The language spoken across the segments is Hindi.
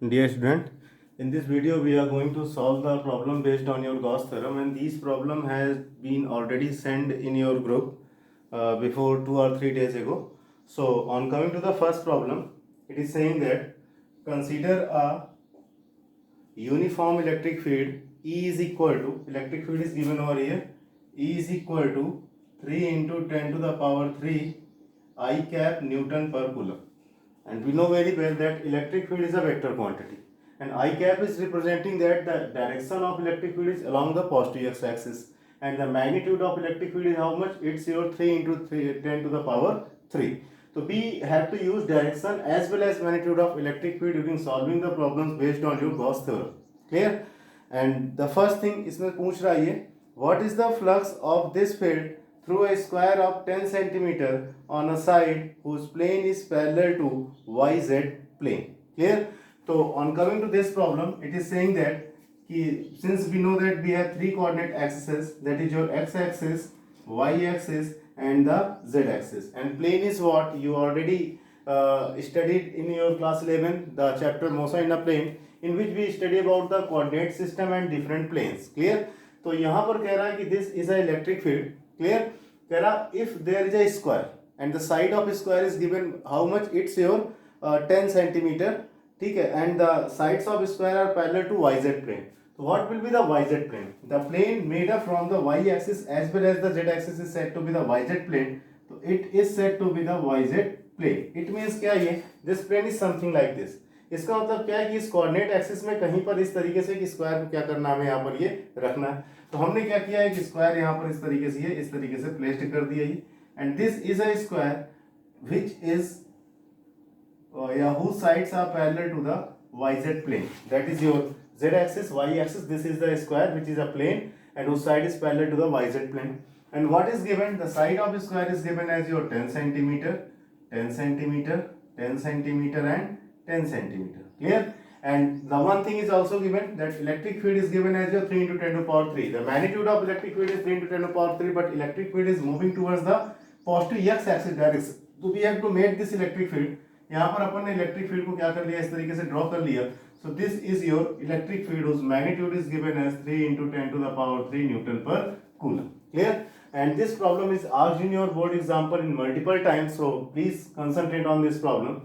Dear student, in this video we are going to solve the problem based on your Gauss theorem, and this problem has been already sent in your group before 2 or 3 days ago. So on coming to the first problem, it is saying that consider a uniform electric field E is equal to, electric field is given over here, E is equal to 3 into 10 to the power 3 I cap Newton per coulomb. And we know very well that electric field is a vector quantity, and I cap is representing that the direction of electric field is along the positive x-axis, and the magnitude of electric field is how much? It's your 3 into 10 to the power 3. So we have to use direction as well as magnitude of electric field during solving the problems based on your Gauss theorem. Clear? And the first thing इसमें पूछ रहा है, what is the flux of this field through a square of 10 centimeter on a side whose plane is parallel to YZ plane. Clear? So on coming to this problem, it is saying that since we know that we have three coordinate axes, that is your x-axis, y-axis and the z-axis, and plane is what you already studied in your class 11, the chapter motion in a plane, in which we study about the coordinate system and different planes. Clear? तो यहाँ पर कह रहा है कि this is a electric field. Clear? कह रहा if there is a square and the side of square is given how much? It's your 10 centimetre. ठीक है, and the sides of square are parallel to YZ plane. So what will be the YZ plane? The plane made up from the Y axis as well as the Z axis is said to be the YZ plane. So it is said to be the YZ plane. It means क्या ये? This plane is something like this. इसका मतलब क्या है कि इस कोऑर्डिनेट एक्सिस में कहीं पर इस तरीके से कि स्क्वायर को क्या करना है, हमें यहाँ पर ये रखना है. तो हमने क्या किया है कि स्क्वायर यहाँ पर इस तरीके से इस तरीके से प्लेस्ड कर दिया ये. And this is a square which is whose sides are parallel to the YZ plane. That is your Z axis, Y axis. This is the square which is a plane and whose side is parallel to the YZ plane. And what is given? The side of the square is given as your 10 centimeter, 10 centimeter, 10 centimeter and 10 centimeter. Clear? And the one thing is also given, that electric field is given as your 3 into 10 to the power 3. The magnitude of electric field is 3 into 10 to the power 3, but electric field is moving towards the positive x axis direction. So we have to make this electric field. यहाँ पर अपन ने इलेक्ट्रिक फील्ड को क्या कर लिया, इस तरीके से ड्रॉ कर लिया. So this is your electric field whose magnitude is given as 3 into 10 to the power 3 Newton per coulomb. Clear? And this problem is asked in your board example in multiple times, so please concentrate on this problem.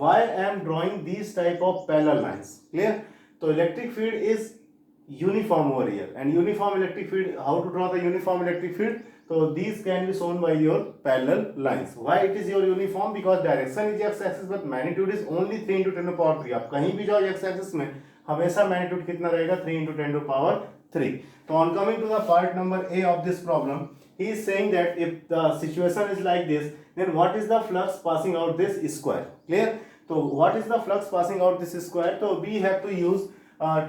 Why I am drawing these type of parallel lines? Clear? So electric field is uniform over here, and uniform electric field, how to draw the uniform electric field? So these can be shown by your parallel lines. Why it is your uniform? Because direction is x-axis but magnitude is only 3 into 10 to the power 3. आप कहीं भी जाओ x-axis में हमेशा magnitude कितना रहेगा? 3 into 10 to the power 3. So on coming to the part number A of this problem, he is saying that if the situation is like this, then what is the flux passing out this square? Clear? So what is the flux passing out this square? So we have to use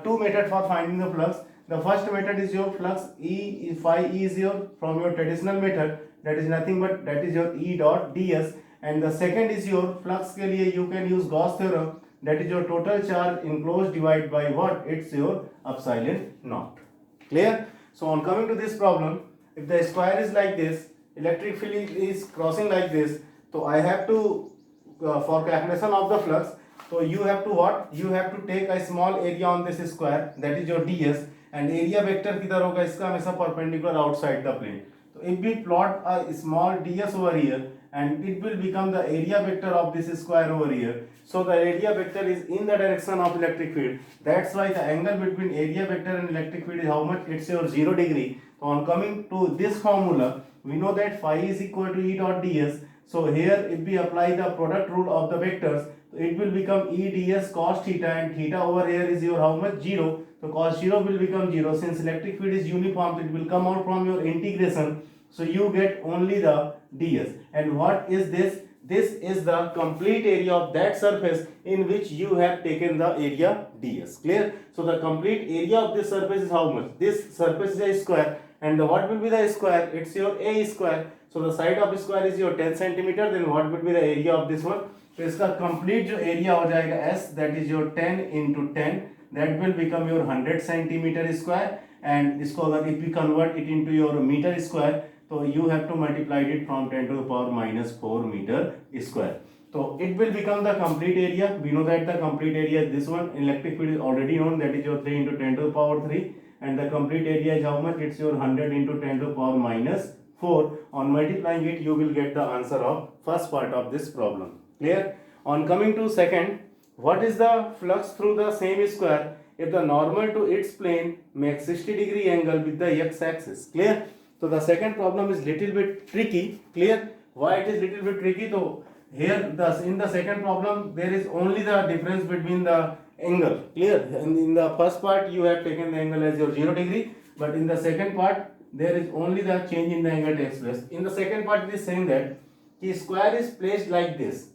two methods for finding the flux. The first method is your flux E, phi E is your from your traditional method, that is nothing but that is your E dot ds, and the second is your flux के लिए you can use Gauss theorem, that is your total charge enclosed divided by what? It's your epsilon naught. Clear? So on coming to this problem, if the square is like this, electric field is crossing like this, so I have to for calculation of the flux, so you have to what? You have to take a small area on this square, that is your ds, and area vector किधर होगा इसका? हमेशा perpendicular outside the plane. So if we plot a small ds over here, and it will become the area vector of this square over here. So the area vector is in the direction of electric field. That's why the angle between area vector and electric field is how much? It's your 0 degree. So on coming to this formula, we know that phi is equal to E dot ds. So here if we apply the product rule of the vectors, it will become E ds cos theta, and theta over here is your how much? 0. So cos 0 will become 0. Since electric field is uniform, it will come out from your integration. So you get only the ds. And what is this? This is the complete area of that surface in which you have taken the area ds. Clear? So the complete area of this surface is how much? This surface is a square. And what will be the square? It's your a square. So the side of the square is your 10 centimeter. Then what will be the area of this one? तो इसका complete जो area हो जाएगा S, that is your 10 into 10, that will become your 100 centimeter square. And इसको अगर if we convert it into your meter square, so you have to multiply it from 10 to the power minus 4 meter square. So it will become the complete area. We know that the complete area is this one. Electric field is already known, that is your 3 into 10 to the power 3, and the complete area is how much? It's your 100 into 10 to the power minus 4. On multiplying it, you will get the answer of first part of this problem. Clear? On coming to second, what is the flux through the same square if the normal to its plane makes 60-degree angle with the x-axis? Clear? So the second problem is little bit tricky. Clear? Why it is little bit tricky? So here in the second problem there is only the difference between the angle. Clear? And in the first part you have taken the angle as your 0 degree, but in the second part there is only the change in the angle takes place. In the second part it is saying that कि square is placed like this.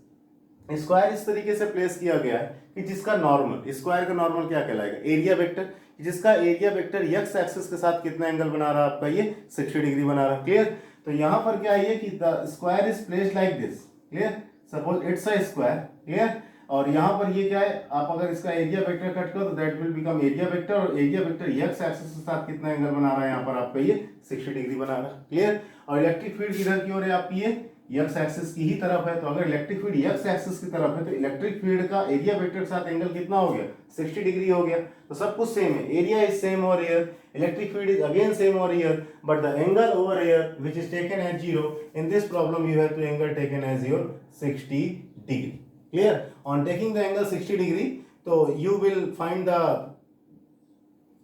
Square इस तरीके से प्लेस किया गया है कि जिसका नॉर्मल, स्क्वायर का नॉर्मल क्या कहलाएगा? एरिया वेक्टर, जिसका एरिया वेक्टर एक्स एक्सिस के साथ कितना एंगल बना रहा है आपका? ये 60 डिग्री बना रहा है. क्लियर? तो यहाँ पर क्या है कि the square is placed like this. Clear? Suppose it's a square. Clear? और यहाँ पर ये क्या है, आप अगर इसका एरिया वेक्टर कट करो तो that will become area vector, और एरिया वेक्टर एक्स एक्सिस के साथ कितना एंगल बना रहा है यहाँ पर आपका? ये 60 डिग्री बना रहा है. क्लियर? और इलेक्ट्रिक फील्ड किधर की ओर है आपकी? ये एक्स एक्सिस की ही तरफ है. तो अगर इलेक्ट्रिक फील्ड एक्स एक्सिस की तरफ है तो इलेक्ट्रिक फील्ड का एरिया वेक्टर के साथ एंगल कितना हो गया? 60 डिग्री हो गया. तो सब कुछ सेम है. Area is same over here, electric field is again same over here, but the angle over here which is taken as 0 in this problem you have to angle taken as your 60 degree. Clear? On taking the angle 60 degree, so you will find the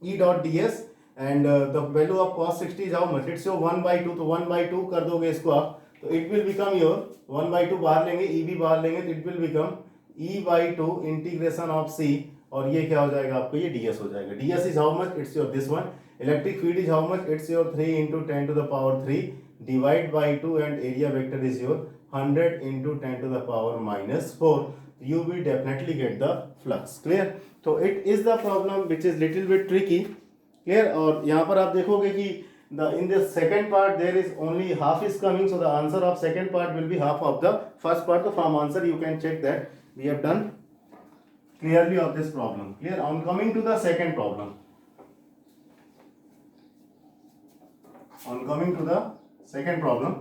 E dot ds and the value of cos 60 is how much? It's your 1/2. तो 1/2 कर दोगे इसको आप, तो it will become your 1/2 बाहर लेंगे, E भी बाहर लेंगे, तो it will become E/2 integration of C, और ये क्या हो जाएगा आपको? ये ds हो जाएगा. ds is how much? It's your this one. Electric field is how much? It's your 3 into 10 to the power 3 divide by 2, and area vector is your 100 into 10 to the power minus 4. You will definitely get the flux. Clear? So it is the problem which is little bit tricky. Clear? और यहाँ पर आप देखोगे कि in the second part there is only half is coming, so the answer of second part will be half of the first part. So from answer you can check that we have done clearly of this problem. Clear? On coming to the second problem. On coming to the second problem,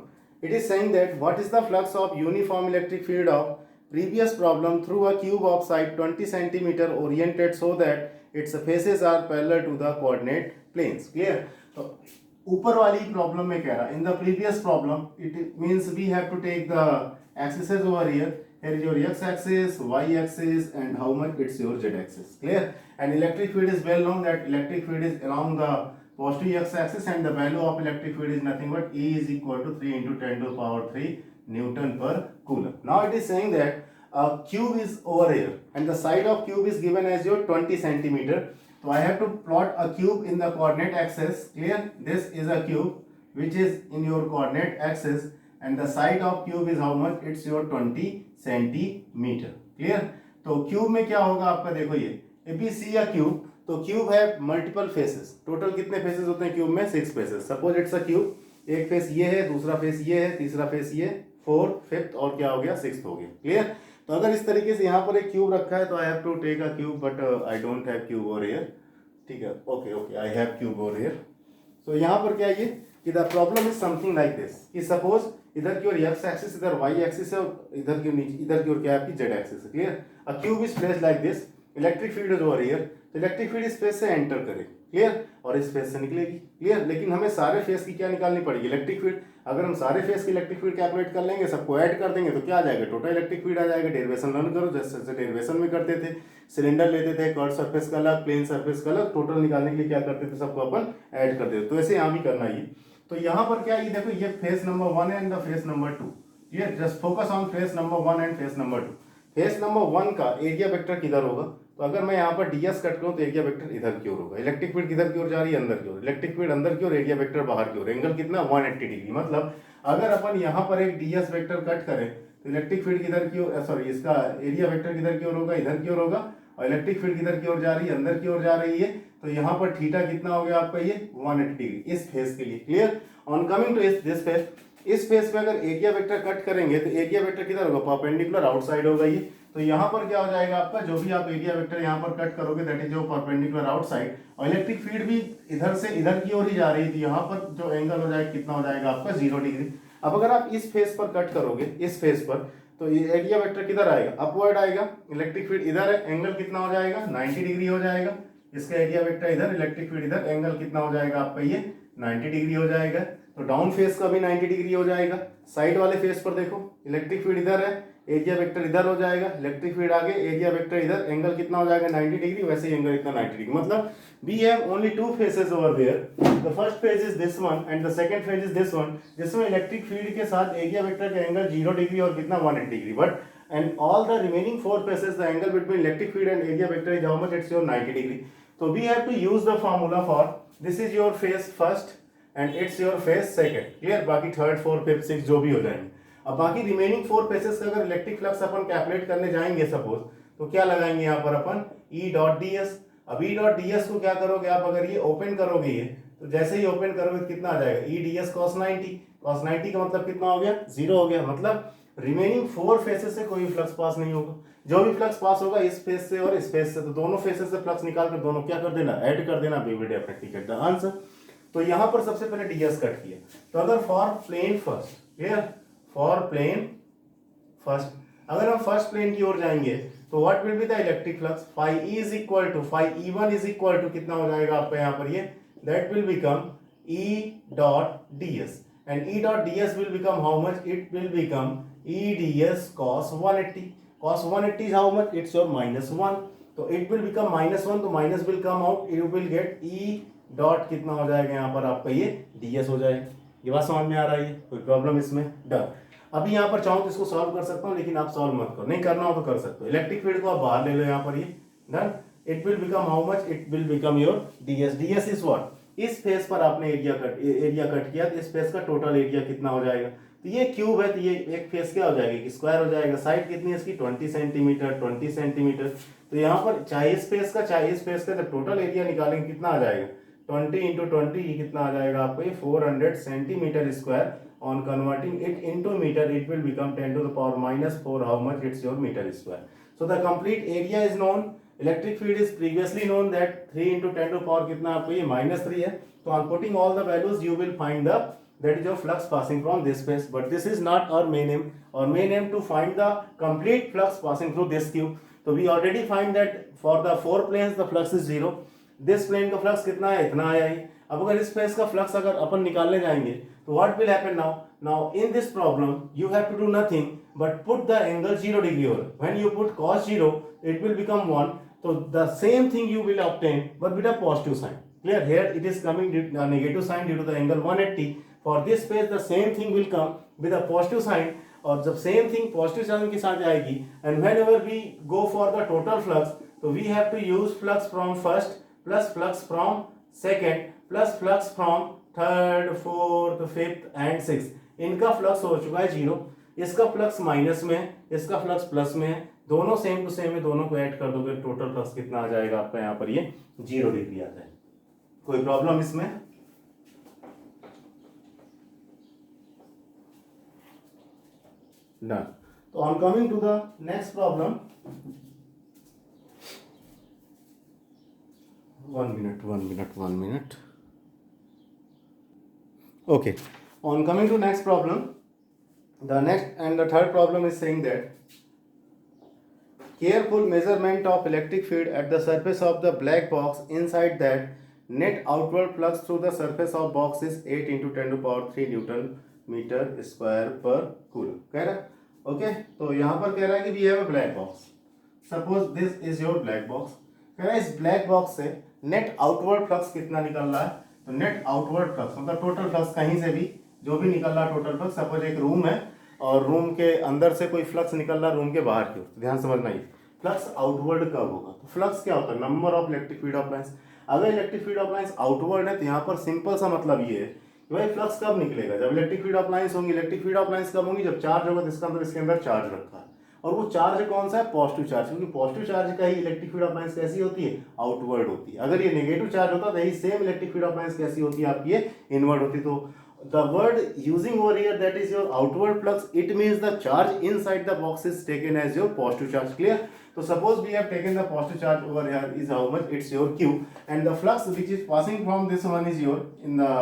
it is saying that what is the flux of uniform electric field of previous problem through a cube of side 20 centimeter oriented so that its faces are parallel to the coordinate planes. Clear? तो ऊपर वाली प्रॉब्लम में कह रहा है, in the previous problem it means we have to take the axes over here. Here is your x axis, y axis, and how much? It's your z axis. Clear? And electric field is well known that electric field is along the positive x axis, and the value of electric field is nothing but E is equal to 3 into 10 to the power 3 Newton per Coulomb. Now it is saying that a cube is over here and the side of cube is given as your 20 centimeter. So I have to plot a cube in the coordinate axis. Clear? This is a cube which is in your coordinate axis, and the side of cube is how much? It's your 20 centimeter. Clear? तो क्यूब में क्या होगा आपका? देखो ये if we see a cube, तो क्यूब है मल्टीपल फेसेस. टोटल कितने फेसेस होते हैं क्यूब में? 6 faces. Suppose it's a cube, एक फेस ये है, दूसरा फेस ये है, तीसरा फेस ये, फोर्थ, फिफ्थ, और क्या हो गया? सिक्स्थ हो गया. क्लियर? तो अगर इस तरीके से यहाँ पर एक क्यूब रखा है तो I have to take a cube, but I don't have cube over here. ठीक है, okay okay, I have cube over here. तो यहाँ पर क्या है कि the problem is something like this कि सपोज इधर की ओर एक्स एक्सिस, इधर वाई एक्सिस है, और इधर की नीचे इधर की ओर क्या है आपकी जेड एक्सिस है. Clear? A cube is placed like this, electric field is over here. तो इलेक्ट्रिक फील्ड इस फेस से एंटर करे. क्लियर? और इस फेस से निकलेगी. क्लियर? लेकिन हमें सारे फेस की क्या निकालनी पड़ेगी? Electric field. अगर हम सारे फेस की इलेक्ट्रिक फील्ड कैलकुलेट कर लेंगे, सबको ऐड कर देंगे, तो क्या आ जाएगा? टोटल इलेक्ट्रिक फील्ड आ जाएगा. डेरिवेशन रन करो, जैसे डेरिवेशन में करते थे, सिलेंडर लेते थे, कर्व सरफेस का अलग, प्लेन सरफेस का अलग, टोटल निकालने के लिए क्या करते थे? सबको अपन ऐड कर देते. तो ऐसे यहाँ भी करना ही. तो यहाँ पर क्या, ये देखो, ये face number 1 and the face number 2. Clear? Just focus on face number 1 and face number 2. Face number 1 का एरिया वेक्टर किधर होगा? तो अगर मैं यहाँ पर ds कट करूँ तो एरिया वेक्टर इधर की ओर होगा. इलेक्ट्रिक फील्ड किधर की ओर जा रही है? अंदर की ओर. इलेक्ट्रिक फील्ड अंदर की ओर, एरिया वेक्टर बाहर की ओर. एंगल कितना? 180 डिग्री. मतलब अगर अपन यहाँ पर एक ds वेक्टर कट करें तो इलेक्ट्रिक फील्ड किधर की ओर, सॉरी, इसका एरिया वेक्टर किधर की ओर होगा? इधर की ओर होगा. और इलेक्ट्रिक फील्ड किधर की ओर जा रही है? अंदर की ओर जा रही है. तो यहाँ पर थीटा कितना हो गया आपका? ये 180 डिग्री इस फेस के लिए. Clear? On coming to this face, इस फेस पे अगर एरिया वेक्टर कट करेंगे तो एरिया वेक्टर किधर होगा? परपेंडिकुलर आउटसाइड होगा ये. तो यहाँ पर क्या हो जाएगा आपका? जो भी आप एरिया वेक्टर यहाँ पर कट करोगे दैट इज जो परपेंडिकुलर आउटसाइड, और इलेक्ट्रिक फील्ड भी इधर से इधर की ओर ही जा रही थी. यहाँ पर जो एंगल हो जाएगा कितना हो जाएगा आपका? 0 डिग्री. अब अगर आप इस फेस पर कट करोगे, इस फेस पर, तो ये एरिया वेक्टर किधर आएगा, अपवर्ड आएगा, इलेक्ट्रिक फील्ड इधर है, एंगल कितना हो जाएगा 90 डिग्री हो जाएगा, इसका एरिया वेक्टर इधर, इलेक्ट्रिक फील्ड इधर, एंगल कितना हो जाएगा आपका ये 90 डिग्री हो जाएगा। तो डाउन फेस का भी 90 डिग्री हो जाएगा। साइड वाले फेस पर देखो इलेक्ट्रिक फील्ड इधर है, एरिया वेक्टर इधर हो जाएगा, इलेक्ट्रिक फील्ड आगे, एरिया वेक्टर इधर, एंगल कितना हो जाएगा 90 डिग्री, वैसे ही एंगल इतना 90 डिग्री। मतलब we have only two phases over there. The first phase is this one and the second phase is this one, जिसमें इलेक्ट्रिक फील्ड के साथ एरिया वेक्टर का एंगल 0 डिग्री और कितना 180 degree, but and all the remaining four phases the angle between electric field and area vector is how much, it's your 90 degree. So we have to use the formula for this is your phase first and it's your phase second, clear। बाकी थर्ड फोर्थ फिफ्थ सिक्स जो भी हो जाएंगे। अब बाकी रिमेनिंग फोर फेसेस का अगर इलेक्ट्रिक फ्लक्स अपन कैलकुलेट करने जाएंगे सपोज, तो क्या लगाएंगे यहाँ पर अपन E डॉट डी एस। अब E डॉट डी एस को क्या करोगे आप, अगर ये ओपन करोगे ये, तो जैसे ही ओपन करोगे तो कितना आ जाएगा E D S cos 90, cos 90 का मतलब कितना हो गया 0 हो गया। मतलब रिमेनिंग फोर फेसेस से कोई फ्लक्स पास नहीं होगा, जो भी फ्लक्स पास होगा इस फेस से और इस फेस से, तो दोनों फेसेस से फ्लक्स निकाल कर दोनों क्या कर देना, ऐड कर देना, we will definitely get the answer. तो यहाँ पर सबसे पहले डीएस कट किया, तो अगर for plane first, clear, for plane first, अगर हम फर्स्ट प्लेन की ओर जाएंगे तो what will be the electric flux, phi E is equal to phi E one is equal to कितना हो जाएगा आपका यहाँ पर ये, that will become E dot D S, and E dot ds will become how much, it will become E ds cos 180, cos 180 is how much, it's your -1, तो it will become -1, तो minus will come out, you will get E dot कितना हो जाएगा यहाँ पर आपका ये ds हो जाएगा। ये बात समझ में आ रही है, कोई प्रॉब्लम इसमें, डन। अभी यहाँ पर चाहूँ तो इसको सॉल्व कर सकता हूँ, लेकिन आप सॉल्व मत करो, नहीं करना हो तो कर सकते हो। इलेक्ट्रिक फील्ड को आप बाहर ले लो यहाँ पर, ये done, it will become how much, it will become your ds, ds is what, इस फेस पर आपने एरिया कट किया तो इस फेस का टोटल एरिया कितना हो जाएगा, तो ये क्यूब है तो ये एक फेस क्या हो जाएगा, स्क्वायर हो जाएगा। साइड कितनी है इसकी 20 सेंटीमीटर, 20 सेंटीमीटर, तो यहाँ पर चाहे इस फेस का चाहे इस फेस का जब टोटल एरिया निकालेंगे कितना आ जाएगा 20 इंटू 20, ये कितना आ जाएगा आपको ये 400 centimetre square. On converting it into metre it will become 10 to the power -4, how much, it's your metre square. So the complete area is known, electric field is previously known that 3 into 10 to power कितना आपको ये -3 है। तो on putting all the values you will find the that is your flux passing from this phase, but this is not our main aim. Our main aim to find the complete flux passing through this cube. So we already find that for the four planes the flux is 0. this plane का flux कितना है, इतना आया ही। अब अगर इस phase का flux अगर अपन निकालने जाएंगे तो what will happen now? Now in this problem you have to do nothing but put the angle 0 degree over. When you put cos 0 it will become 1. So the same thing you will obtain but with a positive sign. Clear? Here it is coming negative sign due to the angle 180. For this phase the same thing will come with a positive sign, और जब सेम थिंग पॉजिटिव साइन के साथ आएगी and whenever we go for the total flux तो we have to use flux from first plus flux from second plus flux from third fourth fifth and sixth. इनका फ्लक्स हो चुका है 0, इसका फ्लक्स माइनस में है, इसका फ्लक्स प्लस में है, दोनों सेम टू सेम है, दोनों को ऐड कर दोगे टोटल फ्लक्स कितना आ जाएगा आपका यहाँ पर ये 0 डिग्री आ जाएगा। कोई प्रॉब्लम इसमें? Done. So on coming to the next problem, one minute. Okay. On coming to next problem, the next and the third problem is saying that careful measurement of electric field at the surface of the black box inside that net outward flux through the surface of box is 8 into 10 to power 3 Newton metre square per coulomb कह रहा है। ओके, तो यहाँ पर कह रहा है कि we have a black box, suppose this is your black box. कह रहा है इस ब्लैक बॉक्स से नेट आउटवर्ड फ्लक्स कितना निकल रहा है, तो नेट आउटवर्ड फ्लक्स मतलब टोटल फ्लक्स कहीं से भी जो भी निकल रहा है टोटल फ्लक्स। सपोज एक रूम है और रूम के अंदर से कोई फ्लक्स निकल रहा है रूम के बाहर की ओर, ध्यान समझना ही फ्लक्स आउटवर्ड कब होगा, तो फ्लक्स क्या होता है number of electric field of lines. अगर electric field of lines outward है तो यहाँ पर सिंपल सा मतलब ये है भाई फ्लक्स कब निकलेगा, जब इलेक्ट्रिक फील्ड ऑफ लाइंस होंगी। इलेक्ट्रिक फील्ड ऑफ लाइंस कब होंगी, जब चार्ज होगा, तो इसका मतलब इसके अंदर चार्ज रखा है और वो चार्ज कौन सा है, पॉजिटिव चार्ज, क्योंकि पॉजिटिव चार्ज का ही इलेक्ट्रिक फील्ड ऑफ लाइंस कैसी होती है, आउटवर्ड होती है। अगर ये नेगेटिव चार्ज होता तो यही same electric field of lines कैसी होती है आपकी, ये इनवर्ड होती। तो the word using over here that is your outward flux, it means the charge inside the box is taken as your positive charge. Clear? So suppose we have taken the positive charge over here is how much, it's your q, and the flux which is passing from this one is your in the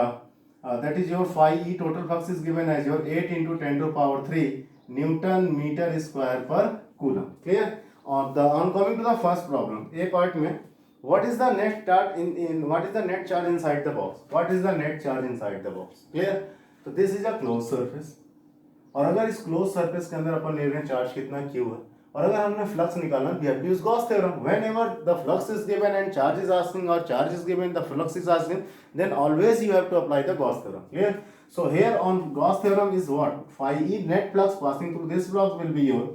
that is your phi e, total flux is given as your 8 into 10 to power 3 newton metre square per coulomb. Clear? और the on coming to the first problem, A part में what is the net charge in what is the net charge inside the box? What is the net charge inside the box? Clear? तो this is a closed surface, और अगर इस क्लोज सरफेस के अंदर अपन ले रहे हैं चार्ज कितना Q है, और अगर हमने फ्लक्स निकालना, we have to use Gauss theorem. Whenever the flux is given and charge is asking, or charge is given the flux is asking, then always you have to apply the Gauss theorem. Clear? So here on Gauss theorem is what? Phi E net flux passing through this block will be your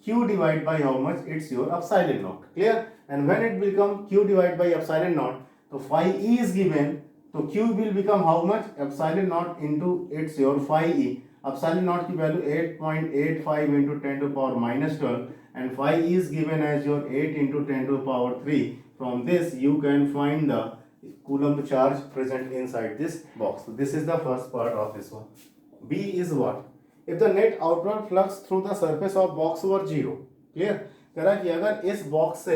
Q divided by how much? It's your epsilon naught. Clear? And when it become Q divided by epsilon naught, so phi E is given, so Q will become how much? Epsilon naught into it's your phi E. Epsilon naught की value 8.85 into 10 to the power minus 12, and phi E is given as your 8 into 10 to the power 3. From this you can find the Coulomb charge present inside this box. So this is the first part of this one. B is what? If the net outward flux through the surface of box were 0. Clear? कह रहा कि अगर इस बॉक्स से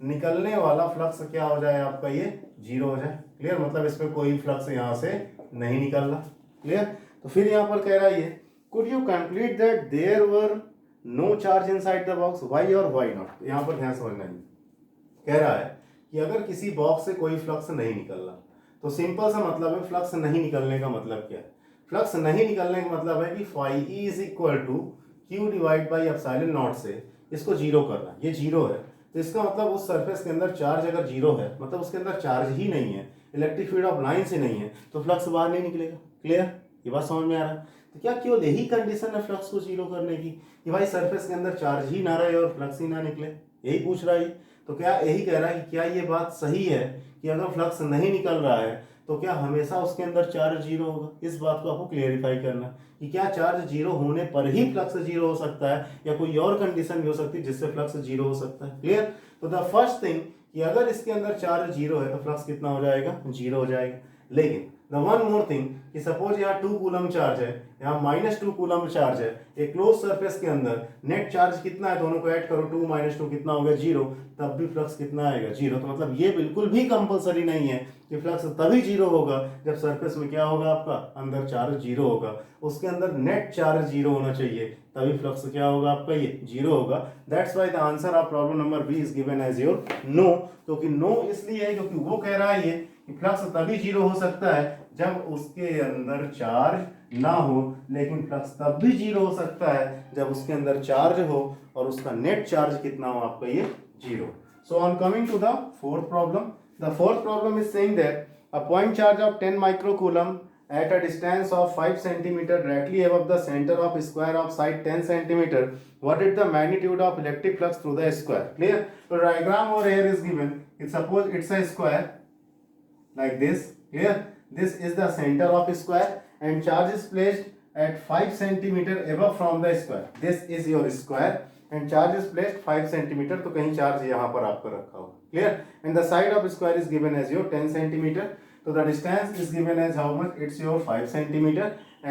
निकलने वाला फ्लक्स क्या हो जाए आपका, ये 0 हो जाए। क्लियर? मतलब इसमें कोई फ्लक्स यहाँ से नहीं निकल रहा। क्लियर? तो फिर यहाँ पर कह रहा है ये, could you complete that there were no charge inside the box, why और वाई नॉट? यहाँ पर ध्यान समझना है, कह रहा है कि अगर किसी बॉक्स से कोई फ्लक्स नहीं निकल रहा, तो सिंपल सा मतलब है, फ्लक्स नहीं निकलने का मतलब क्या है? फ्लक्स नहीं निकलने का मतलब है कि phi E is equal to Q divide by epsilon naught से इसको 0 करना। ये 0 है, तो इसका मतलब उस सरफेस के अंदर चार्ज अगर 0 है, मतलब उसके अंदर चार्ज ही नहीं है, इलेक्ट्रिक फील्ड ऑफ लाइन से नहीं है, तो फ्लक्स बाहर नहीं निकलेगा। क्लियर? ये बात समझ में आ रहा है? तो क्या केवल यही कंडीशन है फ्लक्स को 0 करने की, कि भाई सरफेस के अंदर चार्ज ही ना रहे और फ्लक्स ही ना निकले? यही पूछ रहा है। तो क्या यही कह रहा है कि क्या ये बात सही है कि अगर फ्लक्स नहीं निकल रहा है तो क्या हमेशा उसके अंदर चार्ज 0 होगा? इस बात को आपको क्लियरिफाई करना कि क्या चार्ज 0 होने पर ही फ्लक्स 0 हो सकता है, या कोई और कंडीशन भी हो सकती है जिससे फ्लक्स 0 हो सकता है। क्लियर? तो द फर्स्ट थिंग कि अगर इसके अंदर चार्ज 0 है तो फ्लक्स कितना हो जाएगा? 0 हो जाएगा। लेकिन द वन मोर थिंग कि सपोज यहाँ 2 कूलम चार्ज है, यहाँ -2 कूलम चार्ज है, एक क्लोज सरफेस के अंदर नेट चार्ज कितना है? दोनों को ऐड करो, 2 - 2 कितना हो गया? 0। तब भी फ्लक्स कितना आएगा? 0। तो मतलब ये बिल्कुल भी कंपलसरी नहीं है कि फ्लक्स तभी 0 होगा जब सरफेस में क्या होगा, आपका अंदर चार्ज 0 होगा, उसके अंदर नेट चार्ज 0 होना चाहिए, तभी फ्लक्स क्या होगा आपका? ये 0 होगा। That's why the answer of problem number B is given as your no. क्योंकि नो इसलिए है क्योंकि वो कह रहा है ये कि फ्लक्स तभी 0 हो सकता है जब उसके अंदर चार्ज ना हो, लेकिन फ्लक्स तब भी 0 हो सकता है जब उसके अंदर चार्ज हो और उसका नेट चार्ज कितना हो आपका? ये 0। So on coming to the fourth problem, the fourth problem is saying that a point charge of 10 microcoulomb at a distance of 5 centimeter directly above the center of square of side 10 centimeter, what is the magnitude of electric flux through the square? Clear? So diagram over here is given. Suppose it's a square like this. Clear? This is the center of square and charge is placed at 5 centimeter above from the square. This is your square and charge is placed 5 centimeter, तो कहीं चार्ज यहाँ पर आपको रखा हो। Clear? And the side of square is given as your 10 centimeter. So the distance is given as how much? It's your 5 centimeter,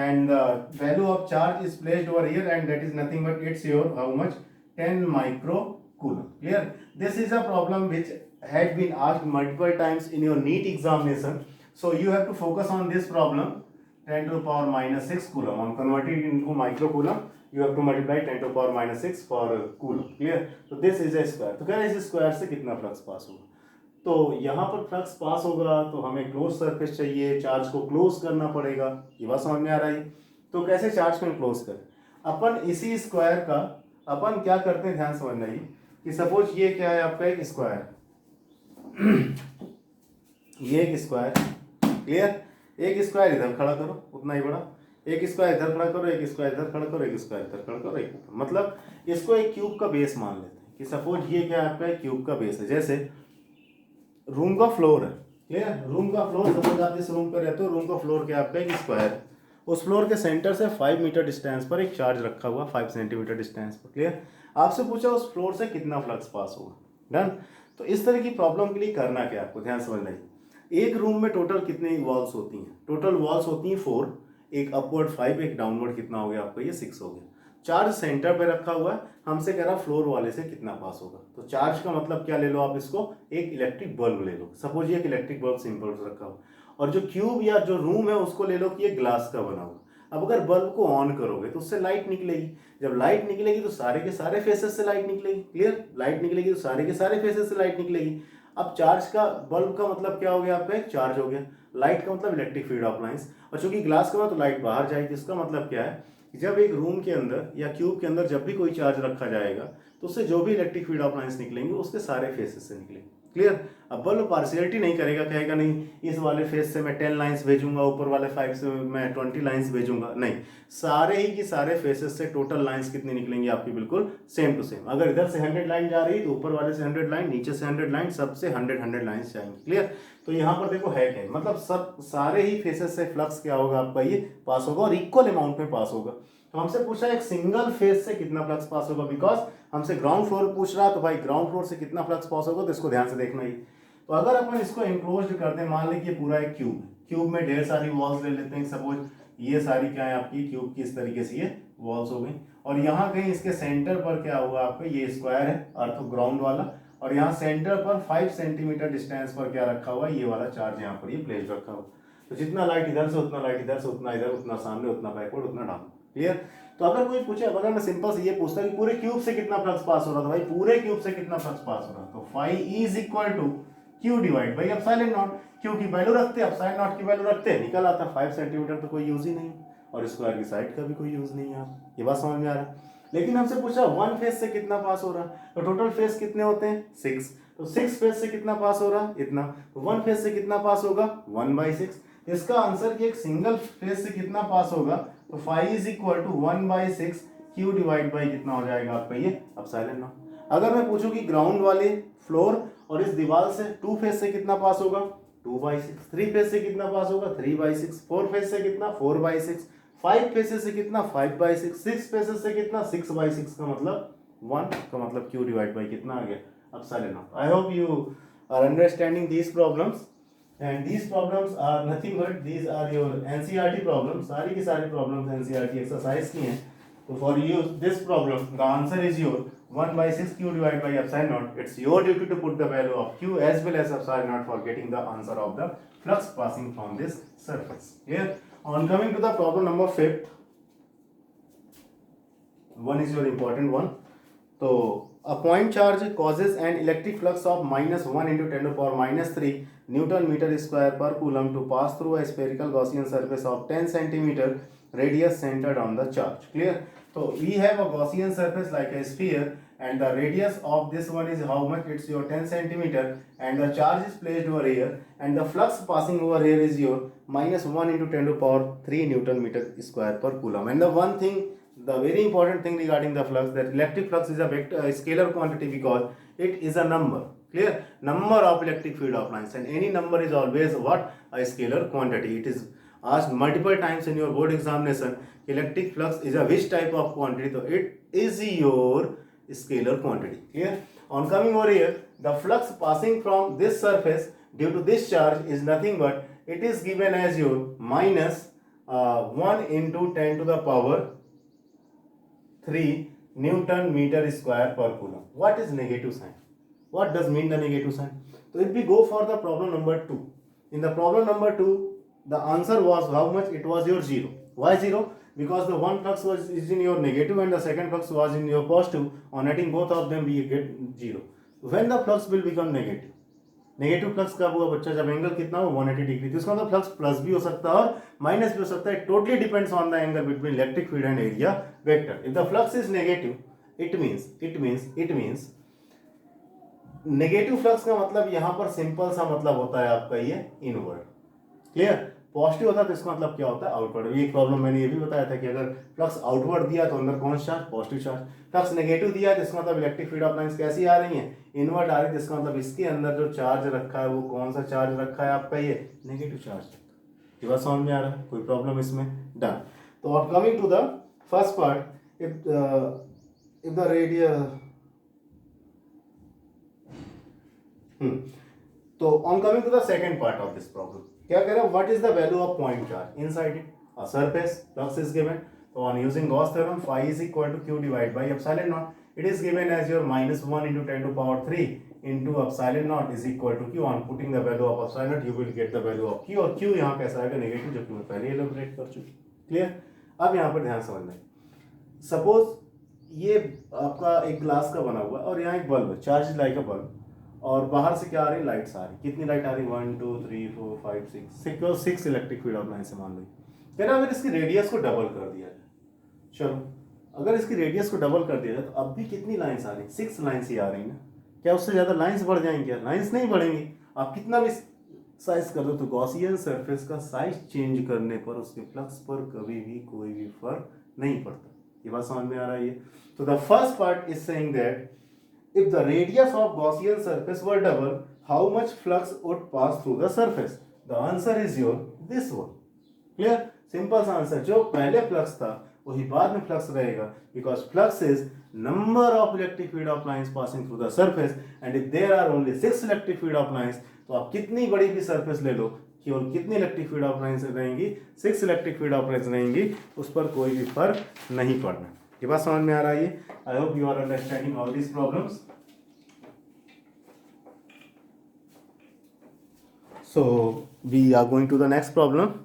and the value of charge is placed over here, and that is nothing but it's your how much? 10 microcoulomb. Clear? This is a problem which had been asked multiple times in your NEET examination. So you have to focus on this problem. 10 to the power minus 6 coulomb. On converting it into microcoulomb, you have to multiply 10 to the power minus 6 for coulomb. Clear? So this is a square. तो क्या है, इस स्क्वायर से कितना फ्लक्स पास होगा? तो यहाँ पर फ्लक्स पास होगा तो हमें क्लोज सरफेस चाहिए, चार्ज को क्लोज करना पड़ेगा। ये बात समझ में आ रहा है? तो कैसे चार्ज को क्लोज करें? अपन इसी स्क्वायर का अपन क्या करते हैं, ध्यान समझना ही कि सपोज ये क्या है आपका? एक स्क्वायर ये एक स्क्वायर। क्लियर? एक स्क्वायर इधर खड़ा करो, उतना ही बड़ा, एक स्क्वायर इधर खड़ा करो, एक स्क्वायर इधर खड़ा करो, एक स्क्वायर इधर खड़ा करो, एक मतलब इसको एक क्यूब का बेस मान लेते हैं कि सपोज ये क्या आपका एक क्यूब का बेस है। जैसे रूम का फ्लोर है। क्लियर? रूम का फ्लोर, सपोज आप जिस रूम पर रहते हो, रूम का फ्लोर क्या आपका एक स्क्वायर है, उस फ्लोर के सेंटर से 5 मीटर डिस्टेंस पर एक चार्ज रखा हुआ 5 सेंटीमीटर डिस्टेंस पर। क्लियर? आपसे पूछा उस फ्लोर से कितना फ्लक्स पास होगा। डन? तो इस तरह की प्रॉब्लम के लिए करना क्या आपको, ध्यान समझना है। एक रूम में टोटल कितनी वॉल्स होती हैं? टोटल वॉल्स होती हैं 4, एक अपवर्ड 5, एक डाउनवर्ड कितना हो गया आपका? ये 6 हो गया। चार्ज सेंटर पे रखा हुआ है, हमसे कह रहा फ्लोर वाले से कितना पास होगा। तो चार्ज का मतलब क्या ले लो आप, इसको एक इलेक्ट्रिक बल्ब ले लो। सपोज ये एक इलेक्ट्रिक बल्ब सिंपल रखा हो, और जो क्यूब या जो रूम है उसको ले लो कि ये ग्लास का बना हुआ। अब अगर बल्ब को ऑन करोगे तो उससे लाइट निकलेगी, जब लाइट निकलेगी तो सारे के सारे फेसेस से लाइट निकलेगी, क्लियर, लाइट निकलेगी तो सारे के सारे फेसेस से लाइट निकलेगी। अब चार्ज का, बल्ब का मतलब क्या हो गया आपका, एक चार्ज हो गया, लाइट का मतलब इलेक्ट्रिक फील्ड ऑफ लाइंस, और चूंकि ग्लास का तो लाइट बाहर जाएगी। इसका मतलब क्या है, जब एक रूम के अंदर या क्यूब के अंदर जब भी कोई चार्ज रखा जाएगा तो उससे जो भी इलेक्ट्रिक फील्ड ऑफ लाइंस निकलेंगे उसके सारे फेसेस से निकलेंगे, क्लियर। अब बल्ब पार्शियलिटी नहीं करेगा, कहेगा नहीं इस वाले फेस से मैं 10 लाइंस भेजूंगा, ऊपर वाले 5 से मैं 20 लाइंस भेजूंगा, नहीं, सारे ही की सारे फेसेस से टोटल लाइंस कितनी निकलेंगी आपकी, बिल्कुल सेम टू सेम। अगर इधर से 100 लाइन जा रही है तो ऊपर वाले से 100 लाइन, नीचे से 100 लाइन, सबसे 100 लाइन्स जाएंगी, क्लियर। तो यहाँ पर देखो है क्या, मतलब सब सारे ही फेसेस से फ्लक्स क्या होगा आपका, ये पास होगा और इक्वल अमाउंट में पास होगा। तो हमसे पूछा एक सिंगल फेस से कितना फ्लक्स पास होगा, बिकॉज हमसे ग्राउंड फ्लोर पूछ रहा, तो भाई ग्राउंड फ्लोर से कितना फ्लक्स पास होगा तो इसको ध्यान से देखना ही। तो अगर अपन इसको इंक्लोज कर दें, मान लीजिए पूरा एक क्यूब, क्यूब में ढेर सारी वॉल्स ले लेते हैं, सपोज ये सारी क्या है आपकी क्यूब की इस तरीके से ये वॉल्स हो गई, और यहाँ कहीं इसके सेंटर पर क्या हुआ आपका, ये स्क्वायर है अर्थ ग्राउंड वाला, और यहाँ सेंटर पर 5 सेंटीमीटर डिस्टेंस पर क्या रखा हुआ है, ये वाला चार्ज यहाँ पर ये प्लेस रखा हुआ। तो जितना लाइट इधर से उतना लाइट इधर से, उतना इधर, उतना सामने, उतना बैकवर्ड, उतना डाउन, क्लियर। तो अगर कोई पूछे, अगर मैं सिंपल से ये पूछता कि पूरे क्यूब से कितना फ्लक्स पास हो रहा था, भाई पूरे क्यूब से कितना फ्लक्स पास हो रहा, तो phi is equal to Q divide by epsilon naught, Q की वैल्यू रखते हैं, एप्सिलॉन नॉट की वैल्यू रखते हैं, निकल आता 5 सेंटीमीटर, तो कोई यूज ही नहीं, और स्क्वायर की साइड का भी कोई यूज नहीं है, आप ये बात समझ में आ रहा है। लेकिन हमसे पूछा वन फेस से कितना पास हो रहा, तो टोटल फेस कितने होते हैं 6, तो 6 फेस से कितना पास हो रहा, इतना, तो वन फेस से कितना पास होगा 1/6। इसका आंसर कि एक सिंगल फेस से कितना पास होगा, तो phi is equal to 1/6 Q divide by कितना हो जाएगा आपका ये एप्सिलॉन नॉट। अगर मैं पूछूं कि ग्राउंड वाले फ्लोर और इस दीवार से 2 फेस से कितना पास होगा 2/6, 3 फेस से कितना पास होगा 3/6, 4 फेस से कितना 4/6, 5 फेसेस से कितना 5/6, 6 फेसेस से कितना 6/6, का मतलब 1, का मतलब क्यू डिवाइड बाई कितना आ गया epsilon naught. I hope you are understanding these problems, and these problems are nothing but these are your NCERT problems, सारी की सारी problems NCERT exercise की हैं। तो for you this problem the answer is your 1/6 q divided by epsilon naught. It's your duty to put the value of q as well as epsilon naught for getting the answer of the flux passing from this surface. Clear? On coming to the problem number 5, one is your important one. So a point charge causes an electric flux of -1 × 10⁻³ Newton meter square per coulomb to pass through a spherical Gaussian surface of 10 centimeter radius centered on the charge. Clear? So we have a Gaussian surface like a sphere, and the radius of this one is how much? It's your 10 centimeter, and the charge is placed over here, and the flux passing over here is your -1 × 10⁻³ Newton meter square per coulomb. And the one thing, the very important thing regarding the flux, that electric flux is a vector, a scalar quantity, because it is a number, clear, number of electric field of lines, and any number is always what, a scalar quantity. It is asked multiple times in your board examination, electric flux is a which type of quantity, so it is your scalar quantity, clear. On coming over here, the flux passing from this surface due to this charge is nothing but, it is given as your -1 × 10⁻³ Newton meter square per coulomb. What is negative sign? What does mean the negative sign? So if we go for the problem number 2, in the problem number 2, the answer was how much? It was your 0. Why 0? Because the one flux is in your negative and the second flux was in your positive. On netting both of them, we get 0. When the flux will become negative? Negative flux कब हुआ बच्चा? जब एंगल कितना हो 180 डिग्री। तो इसका मतलब फ्लक्स प्लस भी हो सकता है और माइनस भी हो सकता है। Totally depends on the angle between electric field and area vector. If the flux is negative, it means negative flux का मतलब यहाँ पर सिंपल सा मतलब होता है आपका ये इनवर्ड, क्लियर। पॉजिटिव होता है तो इसका मतलब क्या होता है आउटवर्ड। ये प्रॉब्लम मैंने ये भी बताया था कि अगर फ्लक्स आउटवर्ड दिया तो अंदर कौन सा charge? Positive charge. Flux negative दिया है तो इसका मतलब इलेक्ट्रिक फील्ड ऑफ लाइंस कैसी आ रही हैं? इनवर्ड आ रही है। इसका मतलब इसके अंदर जो चार्ज रखा है वो कौन सा चार्ज रखा है आपका? ये नेगेटिव चार्ज। ये बात समझ में आ रहा है? कोई प्रॉब्लम इसमें? डन। तो coming to the first part, if the radius तो on coming to the second part of this problem, क्या कह रहा है? What is the value of point charge inside it? A surface, flux is given. तो on using Gauss theorem, phi is equal to Q divide by epsilon naught. It is given as your -1 × 10⁻³ into epsilon naught is equal to q. On putting the value of epsilon naught, you will get the value of q, और q यहाँ कैसा आएगा? नेगेटिव, जो कि मैं पहले एलोबरेट कर चुकी। क्लियर? अब यहाँ पर ध्यान समझना है, सपोज ये आपका एक ग्लास का बना हुआ है और यहाँ एक बल्ब है, चार्ज लाइक अ बल्ब, और बाहर से क्या आ रही, लाइट्स आ रही, कितनी लाइट आ रही, 1 2 3 4 5 6 6 इलेक्ट्रिक फील्ड ऑफ लाइन से मान लो। कह रहा अगर इसकी रेडियस को डबल कर दिया जाए, चलो अगर इसकी रेडियस को डबल कर दिया जाए तो अब भी कितनी लाइन्स आ रही, 6 लाइन्स ही आ रही ना, क्या उससे ज़्यादा लाइन्स बढ़ जाएंगी क्या, लाइन्स नहीं बढ़ेंगी। आप कितना भी साइज कर दो तो गॉसियन सरफेस का साइज चेंज करने पर उसके फ्लक्स पर कभी भी कोई भी फर्क नहीं पड़ता। ये बात समझ में आ रहा है। तो the first part is saying that if the radius of Gaussian surface were double, how much flux would pass through the surface? The answer is your this one. Clear? Simple answer. जो पहले फ्लक्स था वही बाद में फ्लक्स रहेगा, because flux is number of electric field of lines passing through the surface, and if there are only 6 electric field of lines, तो आप कितनी बड़ी भी सरफेस ले लो, केवल कितनी इलेक्ट्रिक फील्ड ऑफ लाइन्स रहेंगी, 6 इलेक्ट्रिक फील्ड ऑफ लाइन्स रहेंगी, उस पर कोई भी फर्क नहीं पड़ना। ये बात समझ में आ रहा है। I hope you are understanding all these problems. So we are going to the next problem.